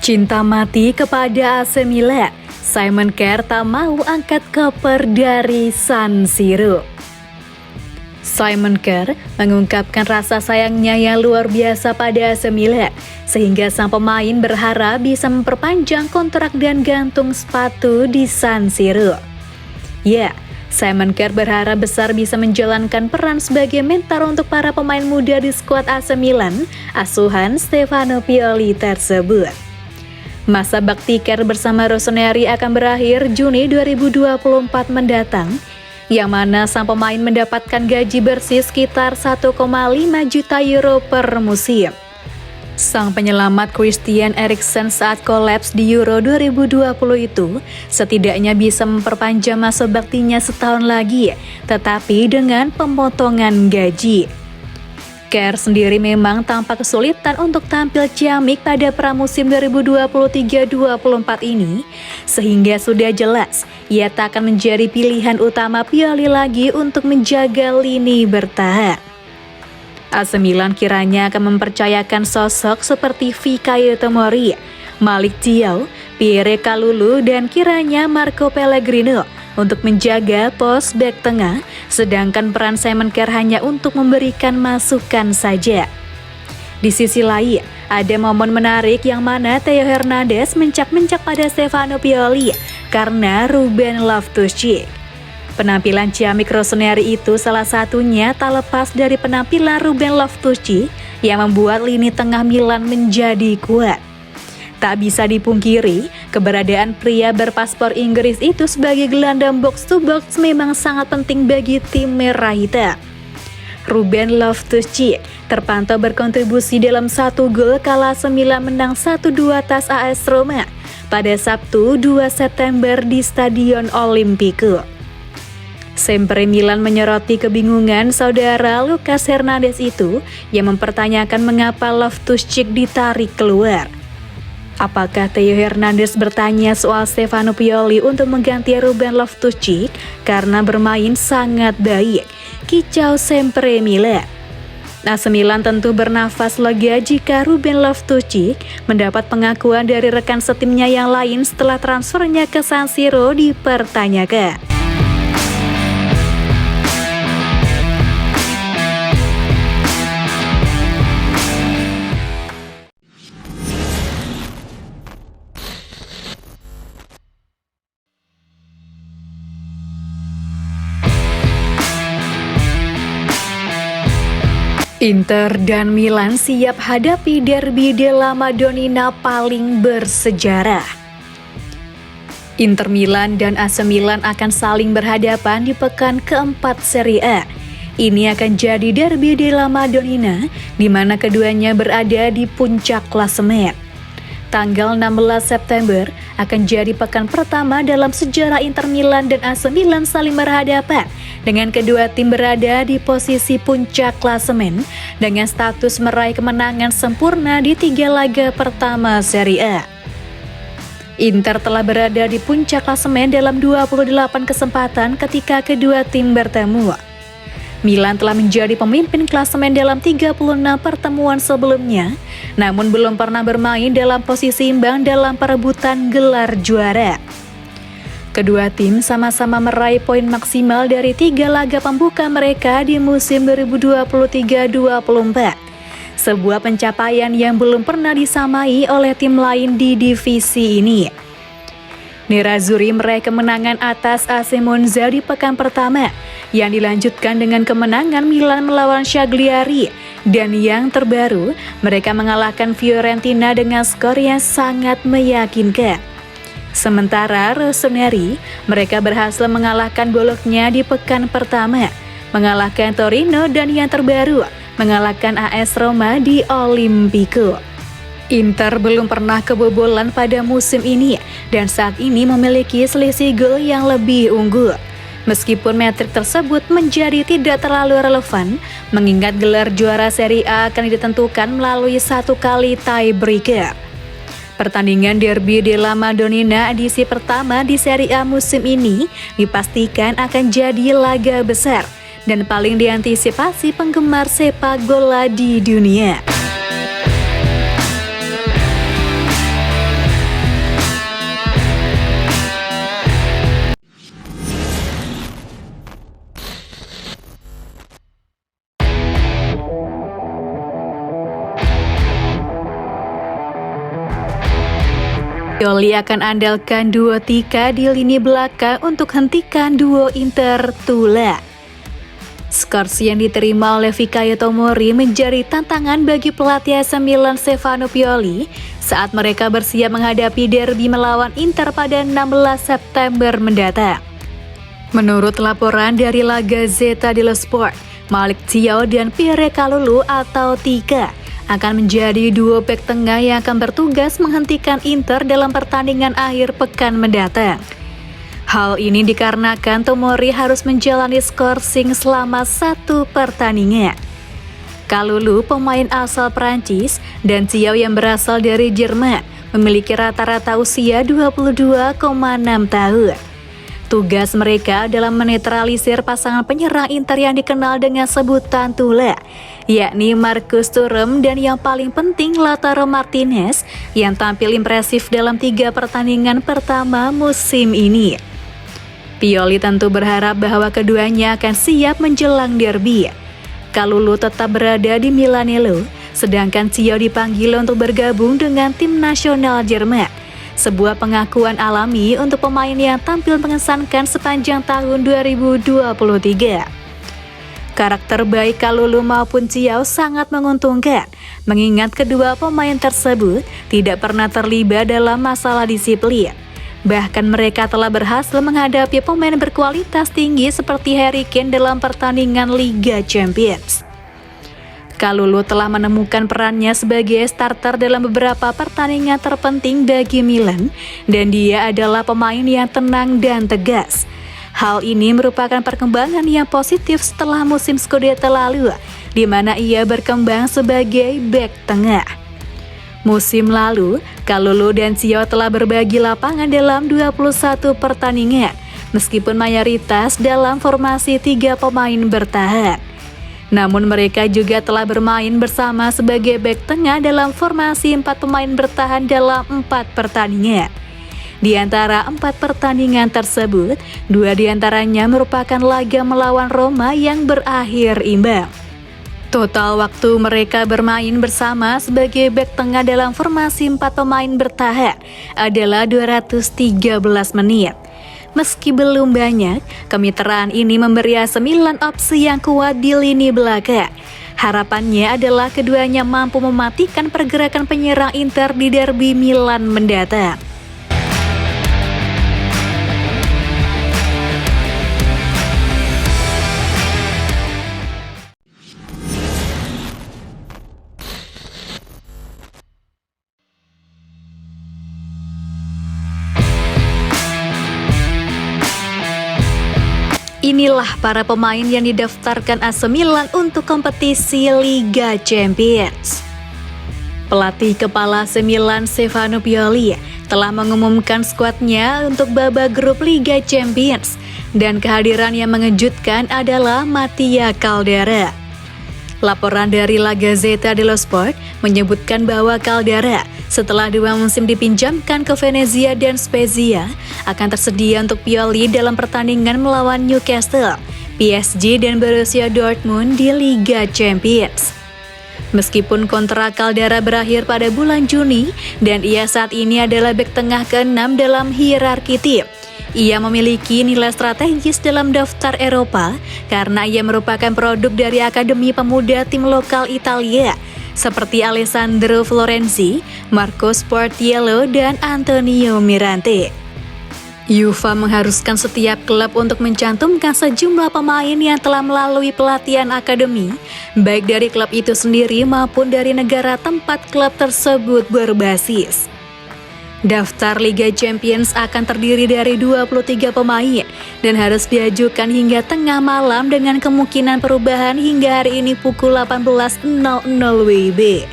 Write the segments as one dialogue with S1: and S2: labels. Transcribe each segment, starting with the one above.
S1: Cinta mati kepada AC Milan, Simon Kjær tak mau angkat koper dari San Siro. Simon Kjær mengungkapkan rasa sayangnya yang luar biasa pada AC Milan, sehingga sang pemain berharap bisa memperpanjang kontrak dan gantung sepatu di San Siro. Ya, Simon Kjær berharap besar bisa menjalankan peran sebagai mentor untuk para pemain muda di skuad AC Milan, asuhan Stefano Pioli tersebut. Masa bakti Kjær bersama Rossoneri akan berakhir Juni 2024 mendatang, yang mana sang pemain mendapatkan gaji bersih sekitar 1,5 juta euro per musim. Sang penyelamat Christian Eriksen saat kolaps di Euro 2020 itu setidaknya bisa memperpanjang masa baktinya setahun lagi, tetapi dengan pemotongan gaji. Kjær sendiri memang tampak kesulitan untuk tampil ciamik pada pramusim 2023-24 ini, sehingga sudah jelas ia tak akan menjadi pilihan utama Pioli lagi untuk menjaga lini bertahan. AC Milan kiranya akan mempercayakan sosok seperti Fikayo Tomori, Malick Thiaw, Pierre Kalulu, dan kiranya Marco Pellegrino untuk menjaga pos bek tengah, sedangkan peran Simon Kjær hanya untuk memberikan masukan saja. Di sisi lain, ada momen menarik yang mana Theo Hernandez mencak-mencak pada Stefano Pioli karena Ruben Loftus-Cheek. Penampilan ciamik Rossoneri itu salah satunya tak lepas dari penampilan Ruben Loftus-Cheek yang membuat lini tengah Milan menjadi kuat. Tak bisa dipungkiri, keberadaan pria berpaspor Inggris itu sebagai gelandang box-to-box memang sangat penting bagi tim merah hitam. Ruben Loftus-Cheek terpantau berkontribusi dalam 1 gol kala Milan menang 1-2 atas AS Roma pada Sabtu 2 September di Stadion Olimpico. Sempre Milan menyoroti kebingungan saudara Lucas Hernandez itu yang mempertanyakan mengapa Loftus-Cheek ditarik keluar. Apakah Theo Hernandez bertanya soal Stefano Pioli untuk mengganti Ruben Loftus-Cheek karena bermain sangat baik? Kicau Sempre Milan. AC Milan tentu bernafas lega jika Ruben Loftus-Cheek mendapat pengakuan dari rekan setimnya yang lain setelah transfernya ke San Siro dipertanyakan. Inter dan Milan siap hadapi derby della Madonnina paling bersejarah. Inter Milan dan AC Milan akan saling berhadapan di pekan keempat Serie A. Ini akan jadi derby della Madonnina, di mana keduanya berada di puncak klasemen. Tanggal 16 September akan jadi pekan pertama dalam sejarah Inter Milan dan AC Milan saling berhadapan, dengan kedua tim berada di posisi puncak klasemen dengan status meraih kemenangan sempurna di 3 laga pertama Serie A. Inter telah berada di puncak klasemen dalam 28 kesempatan ketika kedua tim bertemu. Milan telah menjadi pemimpin klasemen dalam 36 pertemuan sebelumnya, namun belum pernah bermain dalam posisi imbang dalam perebutan gelar juara. Kedua tim sama-sama meraih poin maksimal dari 3 laga pembuka mereka di musim 2023-24. Sebuah pencapaian yang belum pernah disamai oleh tim lain di divisi ini. Nerazzurri meraih kemenangan atas AC Monza di pekan pertama, yang dilanjutkan dengan kemenangan Milan melawan Cagliari, dan yang terbaru, mereka mengalahkan Fiorentina dengan skor yang sangat meyakinkan. Sementara Rossoneri, mereka berhasil mengalahkan Bologna di pekan pertama, mengalahkan Torino, dan yang terbaru, mengalahkan AS Roma di Olimpico. Inter belum pernah kebobolan pada musim ini dan saat ini memiliki selisih gol yang lebih unggul. Meskipun metrik tersebut menjadi tidak terlalu relevan, mengingat gelar juara Serie A akan ditentukan melalui 1 kali tiebreaker. Pertandingan derby della Madonnina edisi pertama di Serie A musim ini dipastikan akan jadi laga besar dan paling diantisipasi penggemar sepak bola di dunia. Pioli akan andalkan duo Tika di lini belakang untuk hentikan duo Inter Tula. Skors yang diterima oleh Fikayo Tomori menjadi tantangan bagi pelatih AC Milan Stefano Pioli saat mereka bersiap menghadapi derby melawan Inter pada 16 September mendatang. Menurut laporan dari La Gazzetta dello Sport, Malick Thiaw dan Pierre Kalulu atau Tika akan menjadi duo bek tengah yang akan bertugas menghentikan Inter dalam pertandingan akhir pekan mendatang. Hal ini dikarenakan Tomori harus menjalani skorsing selama 1 pertandingan. Kalulu, pemain asal Prancis, dan Thiaw yang berasal dari Jerman, memiliki rata-rata usia 22,6 tahun. Tugas mereka adalah menetralisir pasangan penyerang Inter yang dikenal dengan sebutan Tula, yakni Marcus Thuram dan yang paling penting Lautaro Martinez yang tampil impresif dalam 3 pertandingan pertama musim ini. Pioli tentu berharap bahwa keduanya akan siap menjelang derby. Kalulu tetap berada di Milanello, sedangkan Thiaw dipanggil untuk bergabung dengan tim nasional Jerman. Sebuah pengakuan alami untuk pemain yang tampil mengesankan sepanjang tahun 2023. Karakter baik Kalulu maupun Thiaw sangat menguntungkan, mengingat kedua pemain tersebut tidak pernah terlibat dalam masalah disiplin. Bahkan mereka telah berhasil menghadapi pemain berkualitas tinggi seperti Harry Kane dalam pertandingan Liga Champions. Kalulu telah menemukan perannya sebagai starter dalam beberapa pertandingan terpenting bagi Milan, dan dia adalah pemain yang tenang dan tegas. Hal ini merupakan perkembangan yang positif setelah musim Scudetto lalu, di mana ia berkembang sebagai bek tengah. Musim lalu, Kalulu dan Thiaw telah berbagi lapangan dalam 21 pertandingan, meskipun mayoritas dalam formasi 3 pemain bertahan. Namun mereka juga telah bermain bersama sebagai bek tengah dalam formasi 4 pemain bertahan dalam 4 pertandingan. Di antara 4 pertandingan tersebut, 2 diantaranya merupakan laga melawan Roma yang berakhir imbang. Total waktu mereka bermain bersama sebagai bek tengah dalam formasi 4 pemain bertahan adalah 213 menit. Meski belum banyak, kemitraan ini memberi AC Milan opsi yang kuat di lini belakang. Harapannya adalah keduanya mampu mematikan pergerakan penyerang Inter di derby Milan mendatang. Inilah para pemain yang didaftarkan AC Milan untuk kompetisi Liga Champions. Pelatih kepala AC Milan Stefano Pioli telah mengumumkan skuadnya untuk babak grup Liga Champions, dan kehadiran yang mengejutkan adalah Mattia Caldara. Laporan dari La Gazzetta dello Sport menyebutkan bahwa Caldara, setelah 2 musim dipinjamkan ke Venezia dan Spezia, akan tersedia untuk Pioli dalam pertandingan melawan Newcastle, PSG dan Borussia Dortmund di Liga Champions. Meskipun kontrak Caldara berakhir pada bulan Juni dan ia saat ini adalah bek tengah ke-6 dalam hierarki tim, ia memiliki nilai strategis dalam daftar Eropa karena ia merupakan produk dari akademi pemuda tim lokal Italia seperti Alessandro Florenzi, Marco Sportiello, dan Antonio Mirante. UEFA mengharuskan setiap klub untuk mencantumkan sejumlah pemain yang telah melalui pelatihan akademi, baik dari klub itu sendiri maupun dari negara tempat klub tersebut berbasis. Daftar Liga Champions akan terdiri dari 23 pemain dan harus diajukan hingga tengah malam dengan kemungkinan perubahan hingga hari ini pukul 18.00 WIB.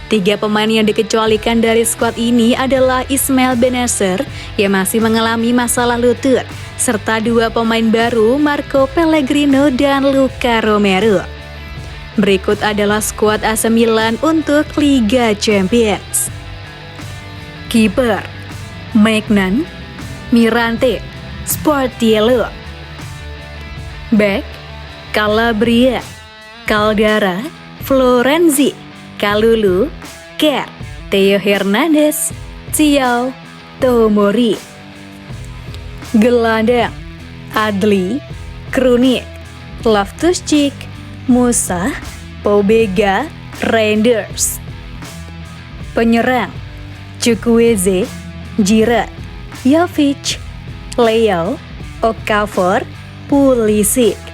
S1: 3 pemain yang dikecualikan dari skuad ini adalah Ismail Bennacer yang masih mengalami masalah lutut, serta 2 pemain baru Marco Pellegrino dan Luca Romero. Berikut adalah skuad AC Milan untuk Liga Champions. Kiper: Maignan, Mirante, Sportiello. Back: Calabria, Caldara, Florenzi, Kalulu, Kerr, Theo Hernandez, Thiaw, Tomori. Gelandang Adli, Krunic, Loftus-Cheek, Musa, Pobega, Reinders. Penyerang Chukwueze, Giroud, Jovic, Leo, Okafor, Pulisic.